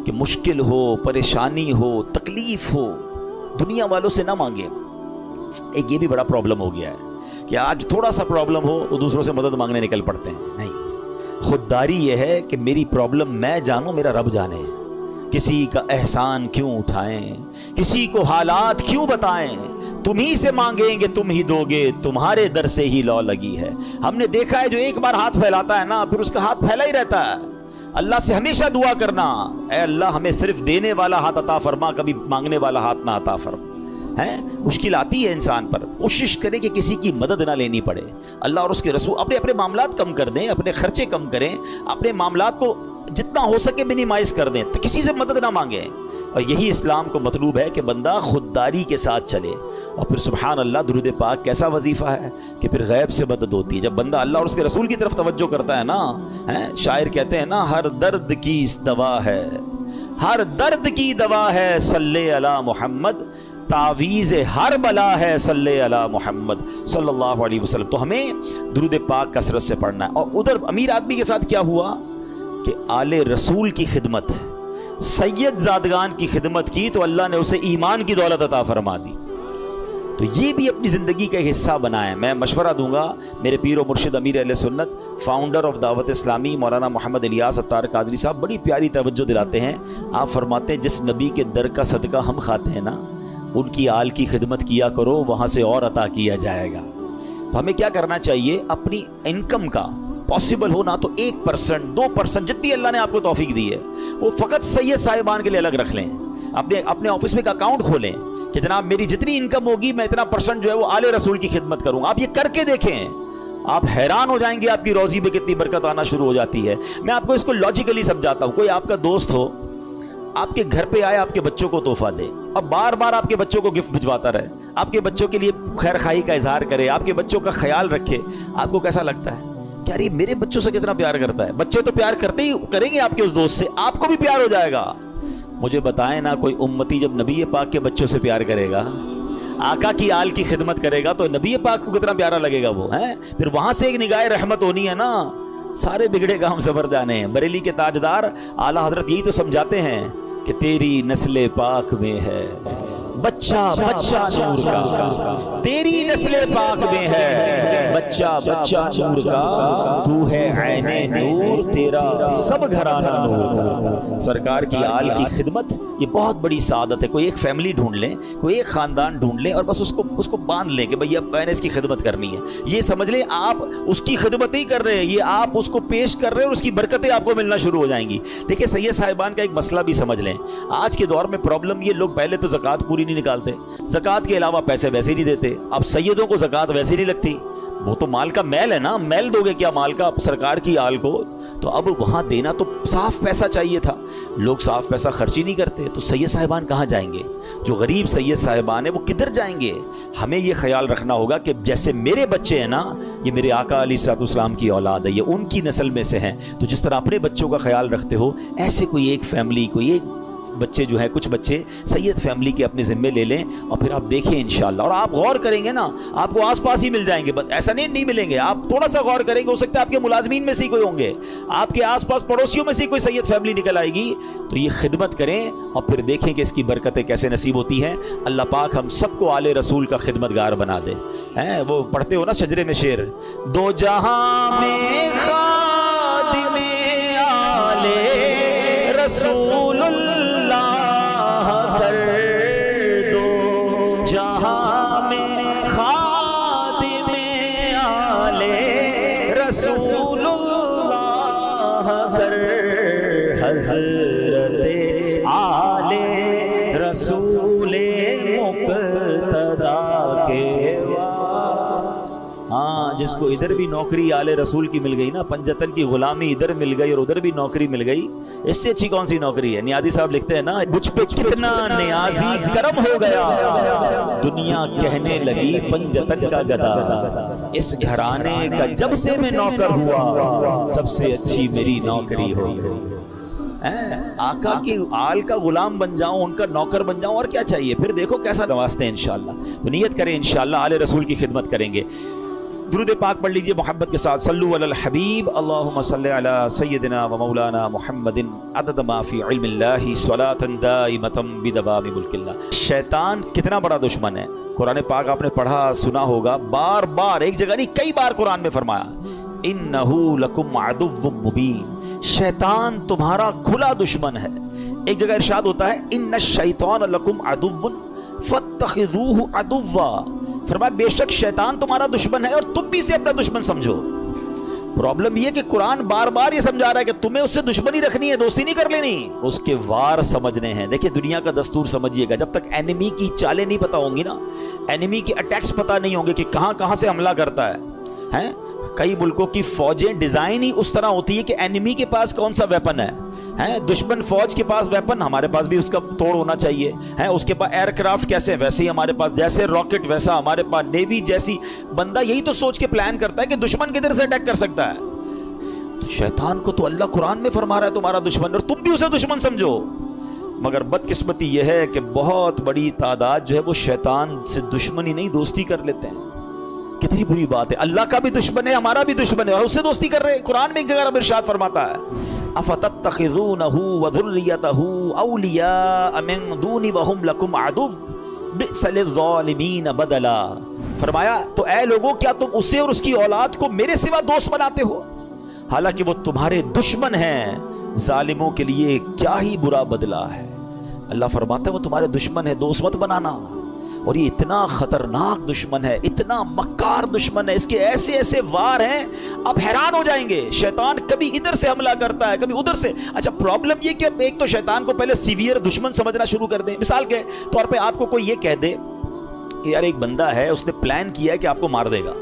کہ مشکل ہو، پریشانی ہو، تکلیف ہو، دنیا والوں سے نہ مانگیں۔ ایک یہ بھی بڑا پرابلم ہو گیا ہے کہ آج تھوڑا سا پرابلم ہو تو دوسروں سے مدد مانگنے نکل پڑتے ہیں۔ نہیں، خودداری یہ ہے کہ میری پرابلم میں جانوں، میرا رب جانے۔ کسی کا احسان کیوں اٹھائیں، کسی کو حالات کیوں بتائیں، تم ہی سے مانگیں گے تم ہی دو گے، تمہارے در سے ہی لو لگی ہے۔ ہم نے دیکھا ہے جو ایک بار ہاتھ پھیلاتا ہے نا، پھر اس کا ہاتھ پھیلا ہی رہتا ہے۔ اللہ سے ہمیشہ دعا کرنا، اے اللہ ہمیں صرف دینے والا ہاتھ عطا فرما، کبھی مانگنے والا ہاتھ نہ عطا فرما۔ مشکل آتی ہے انسان پر، کوشش کرے کہ کسی کی مدد نہ لینی پڑے۔ اللہ اور اس کے رسول اپنے معاملات کم کر دیں، اپنے خرچے کم کریں، اپنے معاملات کو جتنا ہو سکے منیمائز کر دیں، تو کسی سے مدد نہ مانگیں۔ اور یہی اسلام کو مطلوب ہے کہ بندہ خودداری کے ساتھ چلے۔ اور پھر سبحان اللہ، درود پاک کیسا وظیفہ ہے کہ پھر غیب سے مدد ہوتی ہے جب بندہ اللہ اور اس کے رسول کی طرف توجہ کرتا ہے نا۔ شاعر کہتے ہیں نا، ہر درد کی دوا ہے، ہر درد کی دوا ہے صلی علی محمد، تعویذ ہر بلا ہے صلی علی محمد صلی اللہ علیہ وسلم۔ تو ہمیں درود پاک کثرت سے پڑھنا ہے۔ اور ادھر امیر آدمی کے ساتھ کیا ہوا کہ آل رسول کی خدمت، سید زادگان کی خدمت کی تو اللہ نے اسے ایمان کی دولت عطا فرما دی۔ تو یہ بھی اپنی زندگی کا حصہ بنائیں۔ میں مشورہ دوں گا، میرے پیر و مرشد امیر اہل سنت، فاؤنڈر آف دعوت اسلامی، مولانا محمد الیاس عطار قادری صاحب بڑی پیاری توجہ دلاتے ہیں۔ آپ فرماتے ہیں جس نبی کے در کا صدقہ ہم کھاتے ہیں نا، ان کی آل کی خدمت کیا کرو، وہاں سے اور عطا کیا جائے گا۔ تو ہمیں کیا کرنا چاہیے، اپنی انکم کا پاسبل ہو نا تو 1%، 2% جتنی اللہ نے آپ کو توفیق دی ہے، وہ فقط سید صاحبان کے لیے الگ رکھ لیں۔ اپنے آفس میں ایک اکاؤنٹ کھولیں کہ جناب میری جتنی انکم ہوگی میں اتنا % جو ہے وہ آل رسول کی خدمت کروں گا۔ آپ یہ کر کے دیکھیں، آپ حیران ہو جائیں گے آپ کی روزی میں کتنی برکت آنا شروع ہو جاتی ہے۔ میں آپ کو اس کو لاجیکلی سمجھاتا ہوں۔ کوئی آپ کا دوست ہو، آپ کے گھر پہ آئے، آپ کے بچوں کو تحفہ دے اور بار بار آپ کے بچوں کو گفٹ بھجواتا رہے، آپ کے بچوں کے لیے خیر خواہی کا اظہار کرے، آپ کے بچوں کا خیال رکھے، آپ کو کیسا لگتا ہے کہ ارے میرے بچوں سے کتنا پیار کرتا ہے؟ بچے تو پیار کرتے ہی کریں گے آپ کے اس دوست سے، آپ کو بھی پیار ہو جائے گا۔ مجھے بتائیں نا، کوئی امتی جب نبی پاک کے بچوں سے پیار کرے گا، آقا کی آل کی خدمت کرے گا، تو نبی پاک کو کتنا پیارا لگے گا وہ ہیں۔ پھر وہاں سے ایک نگاہ رحمت ہونی ہے نا۔ سارے بگڑے کام سنور جانے ہیں۔ بریلی کے تاجدار اعلیٰ حضرت یہی تو سمجھاتے ہیں کہ تیری نسل پاک میں ہے بچہ بچہ نور کا، تیری نسل پاک میں ہے بچہ بچہ نور کا، تو ہے عین نور، تیرا سب گھرانہ نور کا۔ سرکار کی آل کی خدمت یہ بہت بڑی سعادت ہے۔ کوئی ایک فیملی ڈھونڈ لیں، کوئی ایک خاندان ڈھونڈ لیں اور بس اس کو باندھ لیں کہ بھئی اب میں نے اس کی خدمت کرنی ہے۔ یہ سمجھ لیں آپ اس کی خدمت نہیں کر رہے ہیں، یہ آپ اس کو پیش کر رہے ہیں اور اس کی برکتیں آپ کو ملنا شروع ہو جائیں گی۔ دیکھیں سید صاحبان کا ایک مسئلہ بھی سمجھ لیں۔ آج کے دور میں پرابلم یہ، لوگ پہلے تو زکوٰۃ پوری نہیں نکالتے، زکوٰۃ کے علاوہ پیسے ویسے نہیں دیتے۔ اب سیدوں کو زکوٰۃ ویسے نہیں لگتی، وہ تو مال کا میل ہے نا، میل دو گے کیا مال کا سرکار کی آل کو؟ تو اب وہاں دینا تو صاف پیسہ چاہیے تھا، لوگ صاف پیسہ خرچ ہی نہیں کرتے۔ تو سید صاحبان کہاں جائیں گے؟ جو غریب سید صاحبان ہیں وہ کدھر جائیں گے؟ ہمیں یہ خیال رکھنا ہوگا کہ جیسے میرے بچے ہیں نا، یہ میرے آقا علیہ الصلوۃ والسلام کی اولاد ہے، یہ ان کی نسل میں سے ہیں، تو جس طرح اپنے بچوں کا خیال رکھتے ہو، ایسے کوئی ایک فیملی، کوئی ایک بچے جو ہیں، کچھ بچے سید فیملی کے اپنے ذمے لے لیں اور پھر آپ دیکھیں انشاءاللہ۔ اور آپ غور کریں گے نا، آپ کو آس پاس ہی مل جائیں گے، بس ایسا نہیں ملیں گے۔ آپ تھوڑا سا غور کریں گے، ہو سکتا ہے آپ کے ملازمین میں سے ہی کوئی ہوں گے، آپ کے آس پاس پڑوسیوں میں سے کوئی سید فیملی نکل آئے گی۔ تو یہ خدمت کریں اور پھر دیکھیں کہ اس کی برکتیں کیسے نصیب ہوتی ہیں۔ اللہ پاک ہم سب کو آل رسول کا خدمتگار بنا دے۔ وہ پڑھتے ہو نا شجرے میں شعر، دو جہاں میں خادم آل رسول کر دو، جہاں میں خادم آل رسول اللہ کر، حضرت آل رسول مقتدا کے۔ ہاں، جس کو ادھر بھی نوکری آل رسول کی مل گئی نا، پنجتن کی غلامی ادھر مل گئی اور ادھر بھی نوکری مل گئی، اس سے اچھی کون سی نوکری ہے؟ نیازی صاحب لکھتے ہیں نا، مجھ پہ کتنا نیازی کرم ہو گیا، دنیا کہنے لگی پنجتن کا گدا، اس گھرانے کا جب سے میں نوکر ہوا، سب سے اچھی میری نوکری ہو گئی۔ آقا کی آل کا غلام بن جاؤں، ان کا نوکر بن جاؤں، اور کیا چاہیے؟ پھر دیکھو کیسا نوازتے ہیں انشاءاللہ۔ تو نیت کریں انشاءاللہ آل رسول کی خدمت کریں گے۔ درود پاک پڑھ لیجیے محبت کے ساتھ. صلو علی الحبیب اللہم صلی علی سیدنا و مولانا محمد عدد ما فی علم اللہ صلاۃ دائمۃ بدوام ملک اللہ. شیطان کتنا بڑا دشمن ہے. قرآن پاک آپ نے پڑھا سنا ہوگا, بار بار, ایک جگہ نہیں کئی بار قرآن میں فرمایا انہ لکم عدو مبین, شیطان تمہارا کھلا دشمن ہے. ایک جگہ ارشاد ہوتا ہے ان الشیطان لکم عدو فاتخذوہ عدوا, فرمایا بے شک شیطان تمہارا دشمن ہے اور تم بھی اسے اپنا دشمن سمجھو. پرابلم یہ کہ قرآن بار بار یہ سمجھا رہا ہے کہ تمہیں اس سے دشمنی رکھنی ہے, دوستی نہیں کر لینی, اس کے وار سمجھنے ہیں. دیکھیں دنیا کا دستور سمجھیے گا, جب تک اینیمی کی چالیں نہیں پتہ ہوں گی نا, اینیمی کے اٹیکس پتہ نہیں ہوں گے کہ کہاں کہاں سے حملہ کرتا ہے. کئی ملکوں کی فوجیں ڈیزائن ہی اس طرح ہوتی ہے کہ اینیمی کے پاس کون سا ویپن ہے, دشمن فوج کے پاس ویپن, ہمارے پاس بھی اس کا توڑ ہونا چاہیے. اس کے پاس ایئر کرافٹ کیسے, ویسے ہی ہمارے پاس, جیسے راکٹ ویسا ہمارے پاس نیوی جیسی. بندہ یہی تو سوچ کے پلان کرتا ہے کہ دشمن کدھر سے اٹیک کر سکتا ہے. تو شیطان کو تو اللہ قرآن میں فرما رہا ہے تمہارا دشمن, اور تم بھی اسے دشمن سمجھو. مگر بدقسمتی یہ ہے کہ بہت بڑی تعداد جو ہے وہ شیطان سے دشمنی نہیں دوستی کر لیتے ہیں. کتنی بری بات ہے. اللہ کا بھی دشمن ہے, ہمارا بھی دشمن ہے, اور اس سے دوستی کر رہے ہیں. قرآن میں ایک جگہ رب ارشاد فرماتا ہے افتتخذونہ وذریتہ اولیاء من دونی وہم لکم عدو بئس للظالمین بدلا. فرمایا تو اے لوگوں کیا تم اسے اور اس کی اولاد کو میرے سوا دوست بناتے ہو, حالانکہ وہ تمہارے دشمن ہیں, ظالموں کے لیے کیا ہی برا بدلہ ہے. اللہ فرماتا ہے وہ تمہارے دشمن ہے, دوست مت بنانا. اور یہ اتنا خطرناک دشمن ہے, اتنا مکار دشمن ہے, اس کے ایسے ایسے وار ہیں آپ حیران ہو جائیں گے. شیطان کبھی ادھر سے حملہ کرتا ہے, کبھی ادھر سے. اچھا پرابلم یہ کہ ایک تو شیطان کو پہلے سیویئر دشمن سمجھنا شروع کر دیں. مثال کے طور پہ آپ کو کوئی یہ کہہ دے کہ یار ایک بندہ ہے, اس نے پلان کیا ہے کہ آپ کو مار دے گا.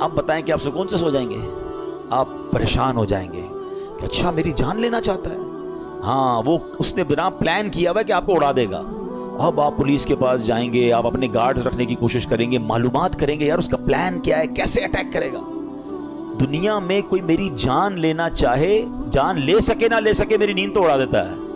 آپ بتائیں کہ آپ سکون سے سو جائیں گے؟ آپ پریشان ہو جائیں گے کہ اچھا میری جان لینا چاہتا ہے. ہاں وہ اس نے بنا پلان کیا ہوا ہے کہ آپ کو اڑا دے گا. اب آپ پولیس کے پاس جائیں گے, آپ اپنے گارڈز رکھنے کی کوشش کریں گے, معلومات کریں گے یار اس کا پلان کیا ہے, کیسے اٹیک کرے گا. دنیا میں کوئی میری جان لینا چاہے, جان لے سکے نہ لے سکے, میری نیند تو اڑا دیتا ہے.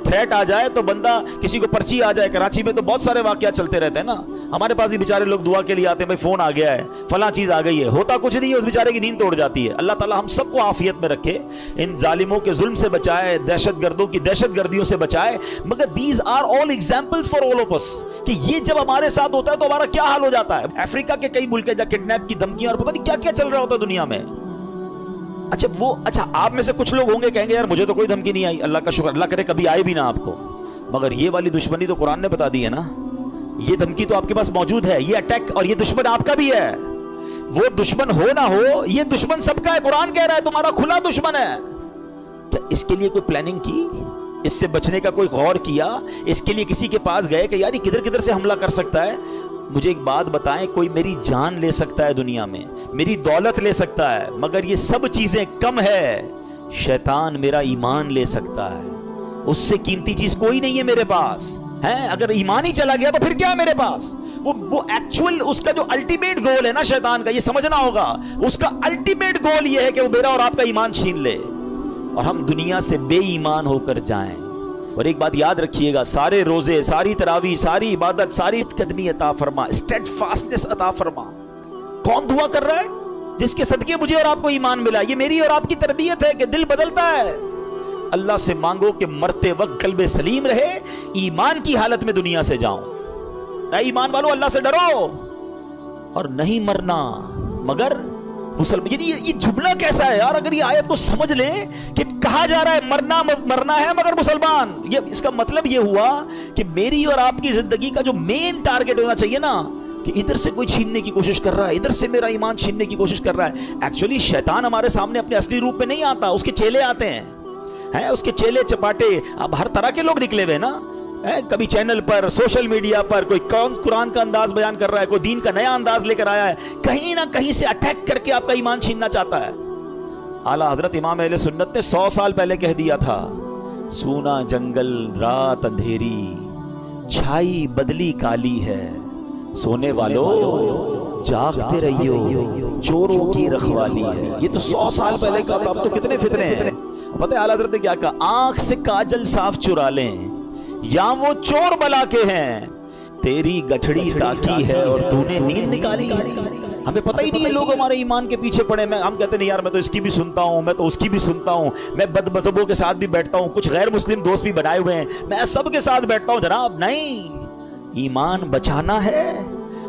تھریٹ آ جائے تو بندہ, کسی کو پرچی آ جائے, کراچی میں تو بہت سارے واقعات چلتے رہتے ہیں نا, ہمارے پاس ہی بیچارے لوگ دعا کے لیے آتے ہیں, بھائی فون آ گیا ہے, فلاں چیز آ گئی ہے, ہوتا کچھ نہیں ہے, اس بیچارے کی نیند توڑ جاتی ہے. اللہ تعالی ہم سب کو عافیت میں رکھے, ان ظالموں کے ظلم سے بچائے, دہشت گردوں کی دہشت گردیوں سے بچائے. مگر these are all examples for all of us, کہ یہ جب ہمارے ساتھ ہوتا ہے تو ہمارا کیا حال ہو جاتا ہے. افریقہ کے کئی ملک ہیں جہاں کڈنیپ کی دھمکیاں اور پتہ نہیں کیا کیا چل رہا ہوتا ہے دنیا میں. اچھا آپ میں سے کچھ لوگ ہوں گے کہیں گے یار مجھے تو کوئی دھمکی نہیں آئی, اللہ کا شکر, اللہ کرے کبھی آئے بھی نہ آپ کو. مگر یہ والی دشمنی تو قرآن نے بتا دی ہے نا, یہ دھمکی تو آپ کے پاس موجود ہے, یہ اٹیک, اور یہ دشمن آپ کا بھی ہے. وہ دشمن ہو نہ ہو, یہ دشمن سب کا ہے. قرآن کہہ رہا ہے تمہارا کھلا دشمن ہے. کیا اس کے لیے کوئی پلاننگ کی, اس سے بچنے کا کوئی غور کیا, اس کے لیے کسی کے پاس گئے کہ یار یہ کدھر کدھر سے حملہ کر سکتا ہے. مجھے ایک بات بتائیں, کوئی میری جان لے سکتا ہے دنیا میں, میری دولت لے سکتا ہے, مگر یہ سب چیزیں کم ہے, شیطان میرا ایمان لے سکتا ہے. اس سے قیمتی چیز کوئی نہیں ہے میرے پاس. اگر ایمان ہی چلا گیا تو پھر کیا ہے میرے پاس. وہ ایکچوئل اس کا جو الٹیمیٹ گول ہے نا شیطان کا, یہ سمجھنا ہوگا, اس کا الٹیمیٹ گول یہ ہے کہ وہ میرا اور آپ کا ایمان چھین لے اور ہم دنیا سے بے ایمان ہو کر جائیں. اور ایک بات یاد رکھیے گا, سارے روزے, ساری تراویح, ساری عبادت, ساری قدمی عطا فرما, اسٹیڈ فاسٹنس عطا فرما. کون دعا کر رہا ہے؟ جس کے صدقے مجھے اور آپ کو ایمان ملا. یہ میری اور آپ کی تربیت ہے کہ دل بدلتا ہے. اللہ سے مانگو کہ مرتے وقت قلب سلیم رہے, ایمان کی حالت میں دنیا سے جاؤں. اے ایمان والو اللہ سے ڈرو اور نہیں مرنا. مگر مسلمان, یعنی یہ جملہ کیسا ہے یار, اگر یہ آیت کو سمجھ لیں کہ کہا جا رہا ہے مرنا ہے مگر مسلمان, یہ اس کا مطلب یہ ہوا کہ میری اور آپ کی زندگی کا جو مین ٹارگٹ ہونا چاہیے نا, کہ ادھر سے کوئی چھیننے کی کوشش کر رہا ہے, ادھر سے میرا ایمان چھیننے کی کوشش کر رہا ہے. ایکچولی شیطان ہمارے سامنے اپنے اصلی روپ میں نہیں آتا, اس کے چیلے آتے ہیں, اس کے چیلے چپاٹے. اب ہر طرح کے لوگ نکلے ہوئے نا, کبھی چینل پر, سوشل میڈیا پر, کوئی قرآن کا انداز بیان کر رہا ہے, کوئی دین کا نیا انداز لے کر آیا ہے, کہیں نہ کہیں سے اٹیک کر کے آپ کا ایمان چھیننا چاہتا ہے. اعلیٰ حضرت امام اہل سنت نے 100 سال پہلے کہہ دیا تھا, سونا جنگل رات اندھیری, چھائی بدلی کالی ہے, سونے والوں جاگتے رہیو, چوروں کی رکھوالی ہے. یہ تو 100 سال پہلے کا تھا, اب تو کتنے فتنے ہیں. پتہ ہے اعلیٰ حضرت نے کیا کہا, آنکھ سے کاجل صاف چرا لیں یا وہ چور بلا کے ہیں, تیری گٹھڑی تاکی ہے اور تو نے نیند نکالی ہے. ہمیں پتہ ہی نہیں ہے، لوگ ہمارے ایمان کے پیچھے پڑے ہیں، ہم کہتے ہیں یار میں تو اس کی بھی سنتا ہوں، میں تو اس کی بھی سنتا ہوں، میں بد مذہبوں کے ساتھ بھی بیٹھتا ہوں، کچھ غیر مسلم دوست بھی بنائے ہوئے ہیں، میں سب کے ساتھ بیٹھتا ہوں۔ جناب نہیں، ایمان بچانا ہے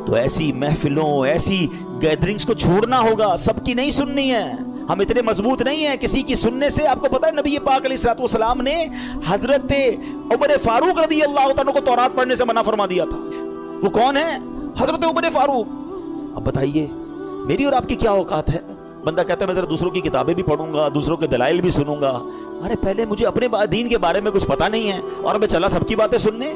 تو ایسی محفلوں، ایسی گیدرنگز کو چھوڑنا ہوگا، سب کی نہیں سننی ہے۔ ہم اتنے مضبوط نہیں ہیں کسی کی سننے سے۔ آپ کو پتہ ہے نبی پاک علیہ الصلوۃ والسلام نے حضرت عمر فاروق رضی اللہ تعالیٰ کو تورات پڑھنے سے منع فرما دیا تھا۔ وہ کون ہے؟ حضرت عمر فاروق۔ اب بتائیے میری اور آپ کی کیا اوقات ہے؟ بندہ کہتا ہے میں ذرا دوسروں کی کتابیں بھی پڑھوں گا، دوسروں کے دلائل بھی سنوں گا۔ ارے پہلے مجھے اپنے دین کے بارے میں کچھ پتہ نہیں ہے اور میں چلا سب کی باتیں سننے۔